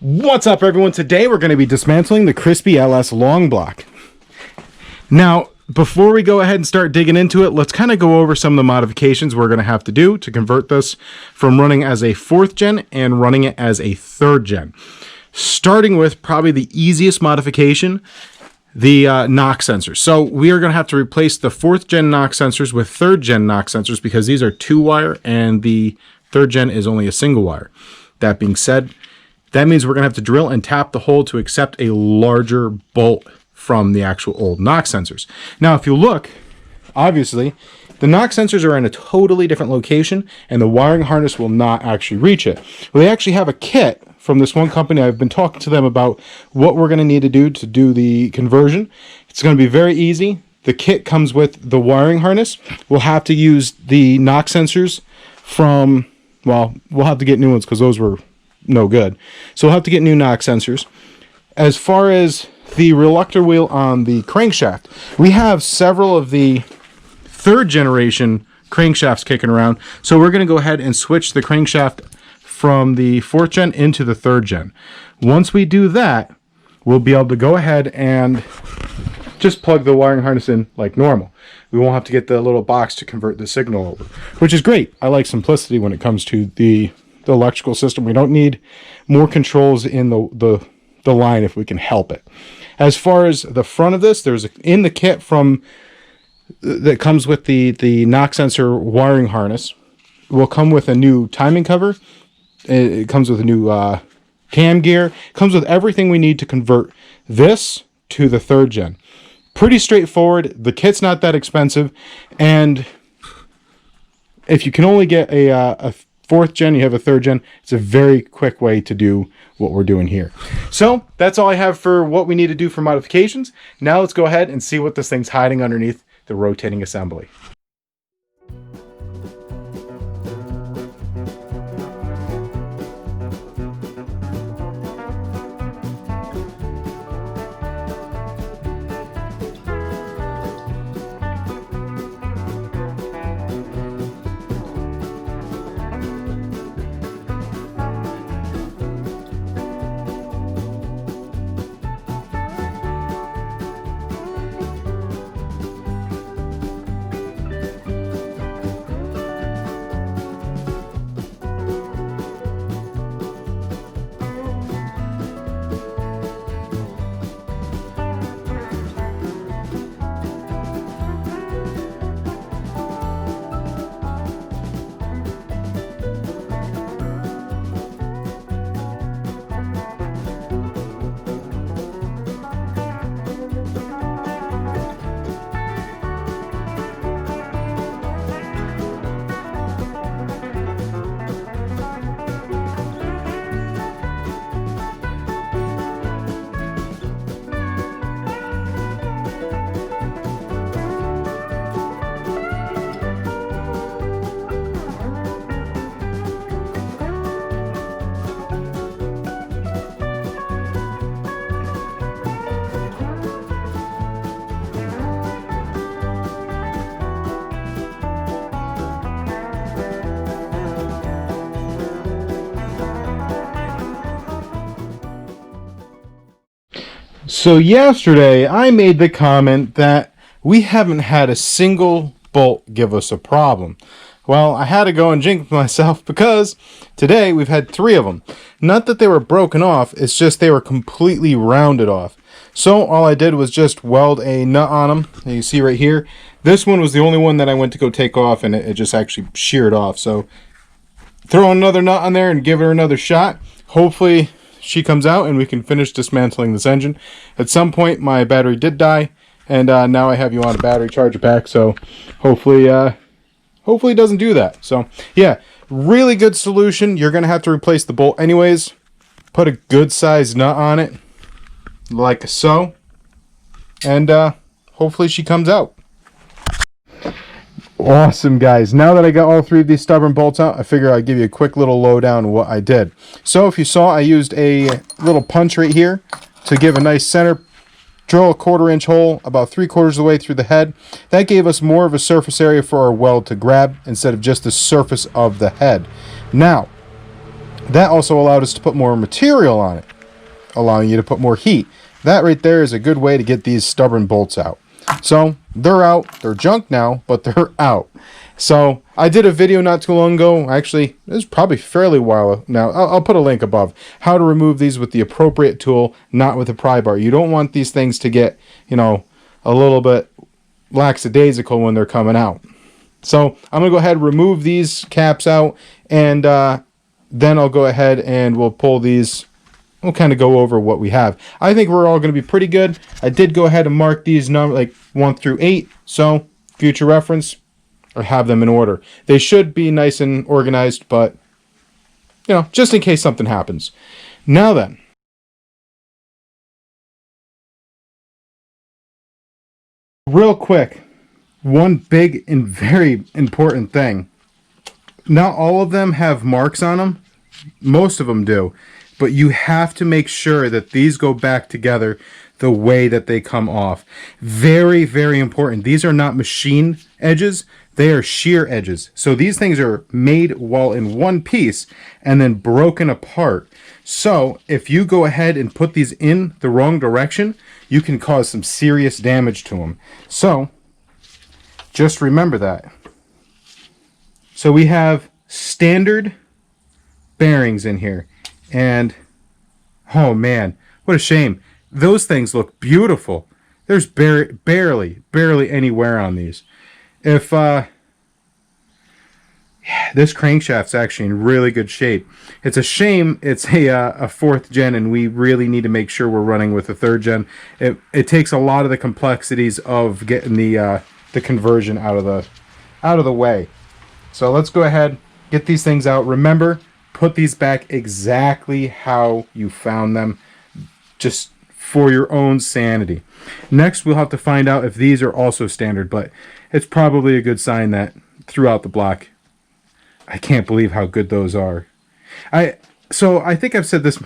What's up, everyone? Today we're going to be dismantling the Crispy LS long block. Now, before we go ahead and start digging into it, let's kind of go over some of the modifications we're going to have to do to convert this from running as a 4th gen and running it as a 3rd gen. Starting with probably the easiest modification, the knock sensors. So we are going to have to replace the 4th gen knock sensors with 3rd gen knock sensors because these are 2-wire and the 3rd gen is only a single wire. That being said, that means we're going to have to drill and tap the hole to accept a larger bolt from the actual old knock sensors. Now, if you look, obviously, the knock sensors are in a totally different location and the wiring harness will not actually reach it. Well, they actually have a kit from this one company. I've been talking to them about what we're going to need to do the conversion. It's going to be very easy. The kit comes with the wiring harness. We'll have to use the knock sensors from, well, we'll have to get new ones because those were no good. So we'll have to get new knock sensors. As far as the reluctor wheel on the crankshaft, we have several of the 3rd generation crankshafts kicking around. So we're going to go ahead and switch the crankshaft from the 4th gen into the 3rd gen. Once we do that, we'll be able to go ahead and just plug the wiring harness in like normal. We won't have to get the little box to convert the signal over, which is great. I like simplicity when it comes to the electrical system. We don't need more controls in the line if we can help it. As far as the front of this, there's in the kit from that comes with the knock sensor wiring harness, will come with a new timing cover. It comes with a new cam gear. It comes with everything we need to convert this to the 3rd gen. Pretty straightforward. The kit's not that expensive, and if you can only get a 4th gen, you have a 3rd gen, it's a very quick way to do what we're doing here. So that's all I have for what we need to do for modifications. Now let's go ahead and see what this thing's hiding underneath the rotating assembly. So yesterday I made the comment that we haven't had a single bolt give us a problem. Well, I had to go and jinx myself because today we've had 3 of them. Not that they were broken off, it's just they were completely rounded off. So all I did was just weld a nut on them. You see right here, this one was the only one that I went to go take off and it just actually sheared off. So throw another nut on there and give her another shot. Hopefully she comes out and we can finish dismantling this engine. At some point my battery did die, and now I have you on a battery charger pack, so hopefully it doesn't do that. So yeah, really good solution. You're gonna have to replace the bolt anyways. Put a good sized nut on it like so, and hopefully she comes out. Awesome, guys. Now that I got all 3 of these stubborn bolts out, I figure I'd give you a quick little lowdown of what I did. So if you saw, I used a little punch right here to give a nice center. Drill a 1/4 inch hole about 3/4 of the way through the head. That gave us more of a surface area for our weld to grab instead of just the surface of the head. Now, that also allowed us to put more material on it. allowing you to put more heat. That right there is a good way to get these stubborn bolts out. So they're out. They're junk now, but they're out. So I did a video not too long ago. Actually, it was probably fairly while now. I'll put a link above. How to remove these with the appropriate tool, not with a pry bar. You don't want these things to get, you know, a little bit lackadaisical when they're coming out. So I'm going to go ahead and remove these caps out, and then I'll go ahead and we'll pull these. We'll kind of go over what we have. I think we're all going to be pretty good. I did go ahead and mark these numbers like 1 through 8, so future reference, or have them in order. They should be nice and organized, but, you know, just in case something happens. Now then. Real quick, one big and very important thing. Not all of them have marks on them. Most of them do. But you have to make sure that these go back together the way that they come off. Very, very important. These are not machine edges. They are shear edges. So these things are made while in one piece and then broken apart. So if you go ahead and put these in the wrong direction, you can cause some serious damage to them. So just remember that. So we have standard bearings in here. And, oh man, what a shame. Those things look beautiful. There's barely any wear on these. If, this crankshaft's actually in really good shape. It's a shame it's a 4th gen, and we really need to make sure we're running with a 3rd gen. It takes a lot of the complexities of getting the conversion out of the way. So let's go ahead, get these things out. Remember, put these back exactly how you found them, just for your own sanity. Next, we'll have to find out if these are also standard, but it's probably a good sign that throughout the block, I can't believe how good those are. So I think I've said this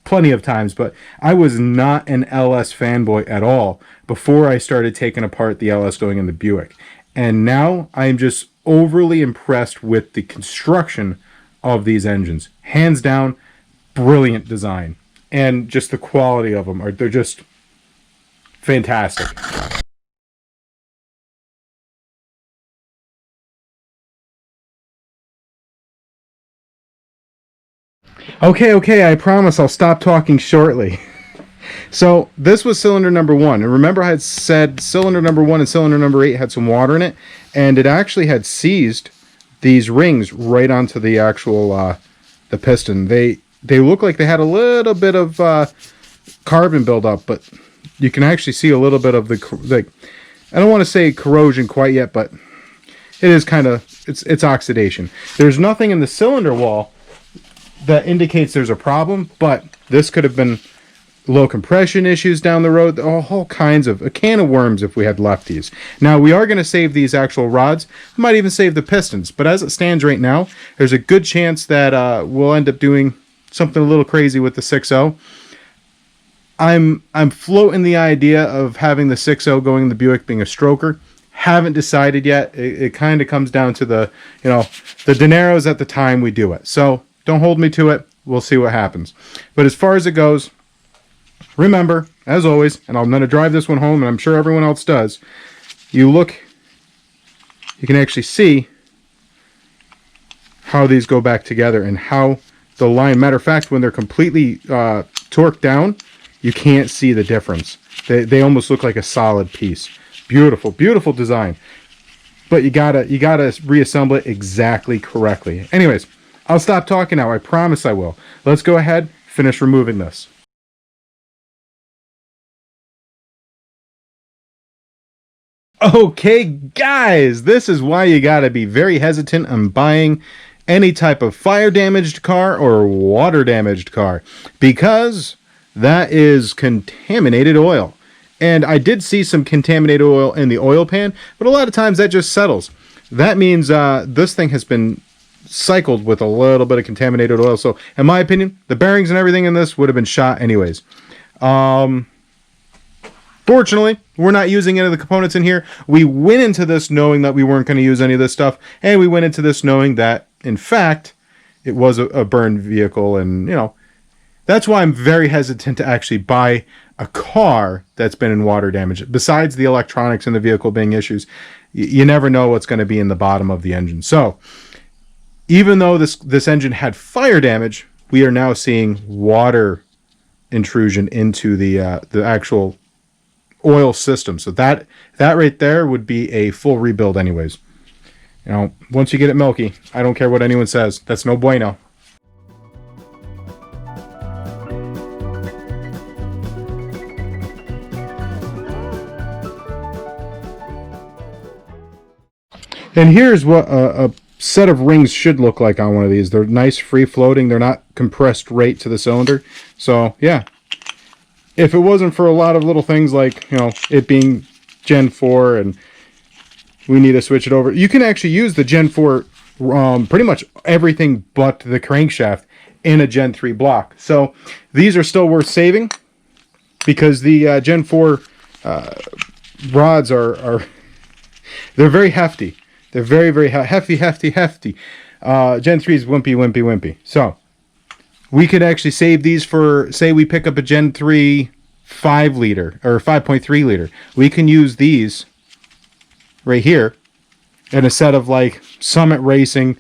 plenty of times, but I was not an LS fanboy at all before I started taking apart the LS going in the Buick. And now I'm just overly impressed with the construction of these engines. Hands down, brilliant design. And just the quality of them, they're just fantastic. Okay, I promise I'll stop talking shortly. So this was cylinder number 1. And remember I had said cylinder number 1 and cylinder number 8 had some water in it, and it actually had seized these rings right onto the actual the piston. They look like they had a little bit of carbon buildup, but you can actually see a little bit of the I don't want to say corrosion quite yet, but it is kind of it's oxidation. There's nothing in the cylinder wall that indicates there's a problem, but this could have been low compression issues down the road, all kinds of a can of worms if we had lefties. Now we are going to save these actual rods. We might even save the pistons, but as it stands right now, there's a good chance that we'll end up doing something a little crazy with the 6.0. I'm floating the idea of having the 6.0 going in the Buick being a stroker. Haven't decided yet. It kind of comes down to the dineros at the time we do it. So don't hold me to it. We'll see what happens. But as far as it goes, remember, as always, and I'm going to drive this one home, and I'm sure everyone else does, you can actually see how these go back together and how the line, matter of fact, when they're completely torqued down, you can't see the difference. They almost look like a solid piece. Beautiful, beautiful design. But you gotta reassemble it exactly correctly. Anyways, I'll stop talking now. I promise I will. Let's go ahead, finish removing this. Okay, guys, this is why you gotta be very hesitant on buying any type of fire damaged car or water damaged car, because that is contaminated oil. And I did see some contaminated oil in the oil pan, but a lot of times that just settles. That means this thing has been cycled with a little bit of contaminated oil. So in my opinion, the bearings and everything in this would have been shot anyways. Fortunately, we're not using any of the components in here. We went into this knowing that we weren't going to use any of this stuff, and we went into this knowing that, in fact, it was a burned vehicle, and, That's why I'm very hesitant to actually buy a car that's been in water damage. Besides the electronics in the vehicle being issues, you never know what's going to be in the bottom of the engine. So even though this engine had fire damage, we are now seeing water intrusion into the actual oil system. So that right there would be a full rebuild anyways. You know, once you get it milky, I don't care what anyone says. That's no bueno. And here's what a set of rings should look like on one of these. They're nice, free floating. They're not compressed right to the cylinder. So yeah, if it wasn't for a lot of little things like, you know, it being Gen 4 and we need to switch it over, you can actually use the Gen 4 pretty much everything but the crankshaft in a Gen 3 block. So these are still worth saving because the Gen 4 rods are they're very hefty. They're very, very hefty. Gen 3 is wimpy. So we could actually save these for, say we pick up a Gen 3 5 liter or 5.3 liter. We can use these right here in a set of like Summit Racing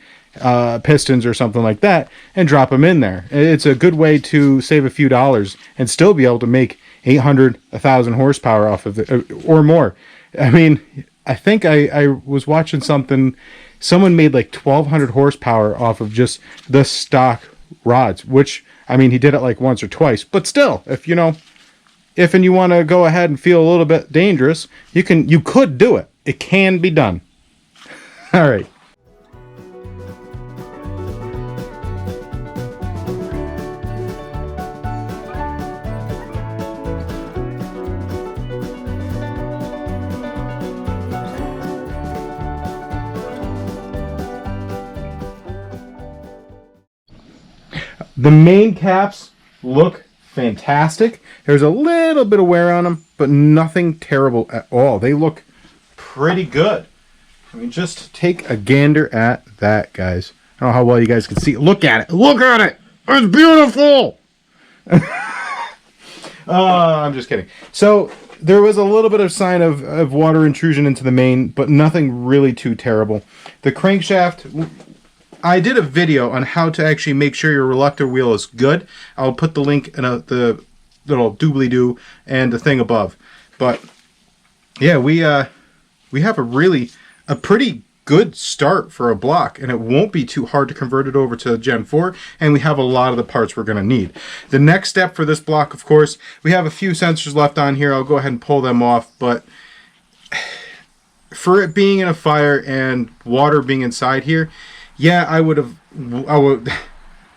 pistons or something like that and drop them in there. It's a good way to save a few dollars and still be able to make 800, 1,000 horsepower off of it or more. I mean, I think I was watching something, someone made like 1,200 horsepower off of just the stock rods, which, I mean, he did it like once or twice, but still, if you want to go ahead and feel a little bit dangerous, you could do it. It can be done. All right. The main caps look fantastic. There's a little bit of wear on them, but nothing terrible at all. They look pretty good. I mean, just take a gander at that, guys. I don't know how well you guys can see it. Look at it. Look at it. It's beautiful. I'm just kidding. So there was a little bit of sign of water intrusion into the main, but nothing really too terrible. The crankshaft, I did a video on how to actually make sure your reluctor wheel is good. I'll put the link in the little doobly-doo and the thing above. But yeah, we have a pretty good start for a block, and it won't be too hard to convert it over to Gen 4, and we have a lot of the parts we're going to need. The next step for this block, of course, we have a few sensors left on here. I'll go ahead and pull them off, but for it being in a fire and water being inside here, yeah, I would,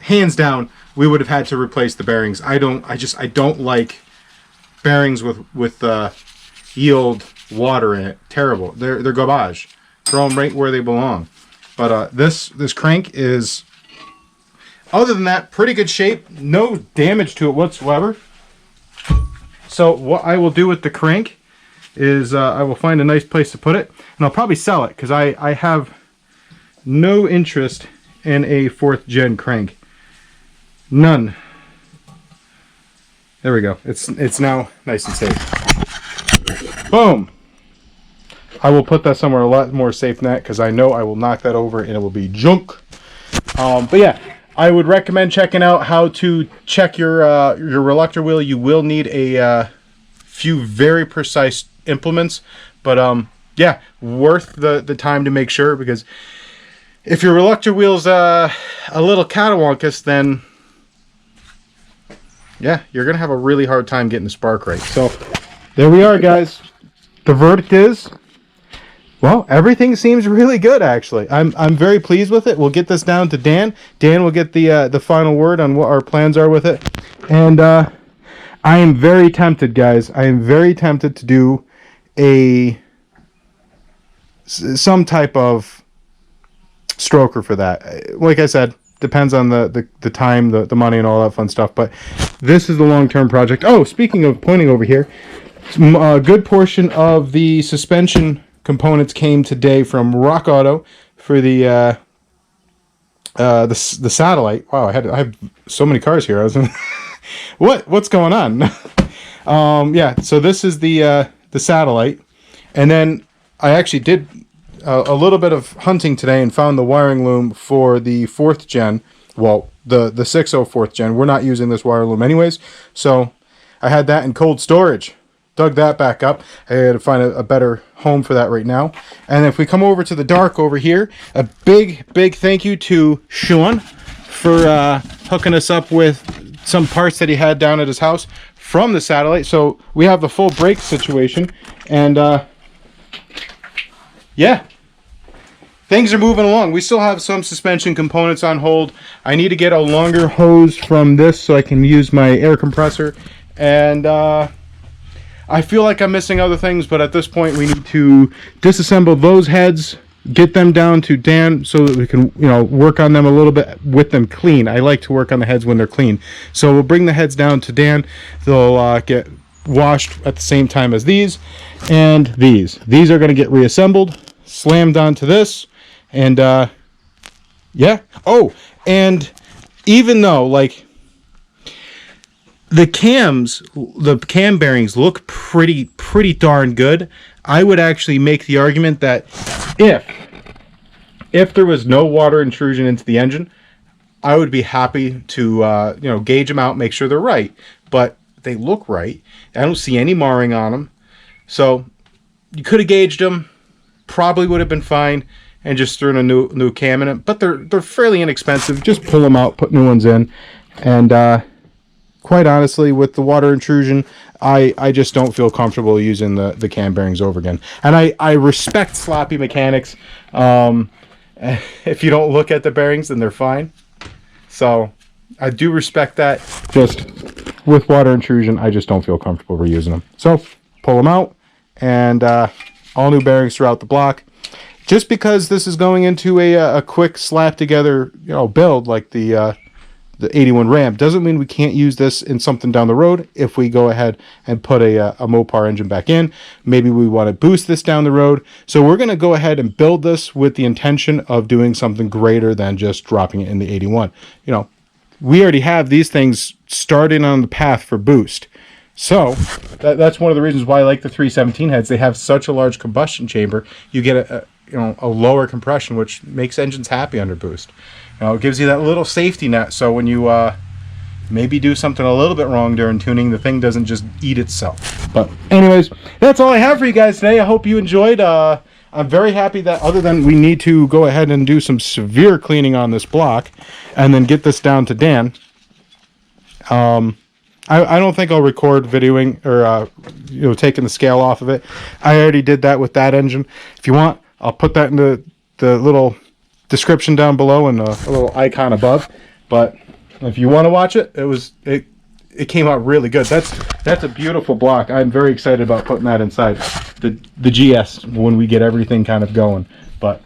hands down, we would have had to replace the bearings. I don't like bearings with yield water in it. Terrible. They're garbage. Throw them right where they belong. But this crank is, other than that, pretty good shape. No damage to it whatsoever. So what I will do with the crank is I will find a nice place to put it, and I'll probably sell it because I have no interest in a 4th gen crank. None. There we go. It's now nice and safe. Boom. I will put that somewhere a lot more safe than that because I know I will knock that over and it will be junk. But yeah, I would recommend checking out how to check your reluctor wheel. You will need a few very precise implements, but yeah, worth the time to make sure, because if your reluctor wheel's a little catawonkus, then yeah, you're gonna have a really hard time getting the spark right. So there we are, guys. The verdict is, well, everything seems really good, actually. I'm very pleased with it. We'll get this down to Dan. Dan will get the final word on what our plans are with it. And I am very tempted, guys. I am very tempted to do some type of stroker for that. Like I said, depends on the time, the money, and all that fun stuff. But this is the long-term project. Oh, speaking of pointing over here, a good portion of the suspension components came today from Rock Auto for the satellite. Wow, I have so many cars here. What's going on? Yeah, so this is the satellite, and then I actually did a little bit of hunting today and found the wiring loom for the 4th gen. Well, the 6.0 4th gen. We're not using this wire loom anyways, so I had that in cold storage. Dug that back up. I had to find a better home for that right now. And if we come over to the dark over here, a big thank you to Sean for hooking us up with some parts that he had down at his house from the satellite. So we have the full brake situation, and yeah, things are moving along. We still have some suspension components on hold. I need to get a longer hose from this so I can use my air compressor, and I feel like I'm missing other things, but at this point we need to disassemble those heads, get them down to Dan so that we can, work on them a little bit with them clean. I like to work on the heads when they're clean. So we'll bring the heads down to Dan. They'll get washed at the same time as these and these. These are going to get reassembled, slammed onto this, and yeah. Oh, and even though, like, the cam bearings look pretty darn good, I would actually make the argument that if there was no water intrusion into the engine, I would be happy to gauge them out, make sure they're right. But they look right. I don't see any marring on them, so you could have gauged them, probably would have been fine, and just thrown a new cam in it. But they're fairly inexpensive. Just pull them out, put new ones in, and quite honestly, with the water intrusion, I just don't feel comfortable using the cam bearings over again. And I respect sloppy mechanics. If you don't look at the bearings, then they're fine. So I do respect that. Just with water intrusion, I just don't feel comfortable reusing them. So pull them out, and all new bearings throughout the block. Just because this is going into a quick slap together build like the 81 Ram doesn't mean we can't use this in something down the road. If we go ahead and put a Mopar engine back in, maybe we want to boost this down the road. So we're going to go ahead and build this with the intention of doing something greater than just dropping it in the 81. We already have these things starting on the path for boost. So that's one of the reasons why I like the 317 heads. They have such a large combustion chamber. You get a lower compression, which makes engines happy under boost. It gives you that little safety net, so when you maybe do something a little bit wrong during tuning, the thing doesn't just eat itself. But anyways, that's all I have for you guys today. I hope you enjoyed. I'm very happy that, other than we need to go ahead and do some severe cleaning on this block and then get this down to Dan. I don't think I'll record videoing or taking the scale off of it. I already did that with that engine. If you want, I'll put that in the little description down below and a little icon above. But if you want to watch it, it came out really good. That's a beautiful block. I'm very excited about putting that inside the GS when we get everything kind of going. But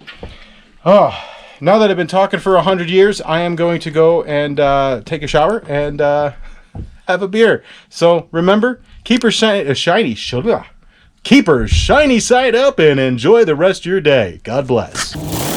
now that I've been talking for 100 years, I am going to go and take a shower and have a beer. So remember, keep her shiny side up and enjoy the rest of your day. God bless.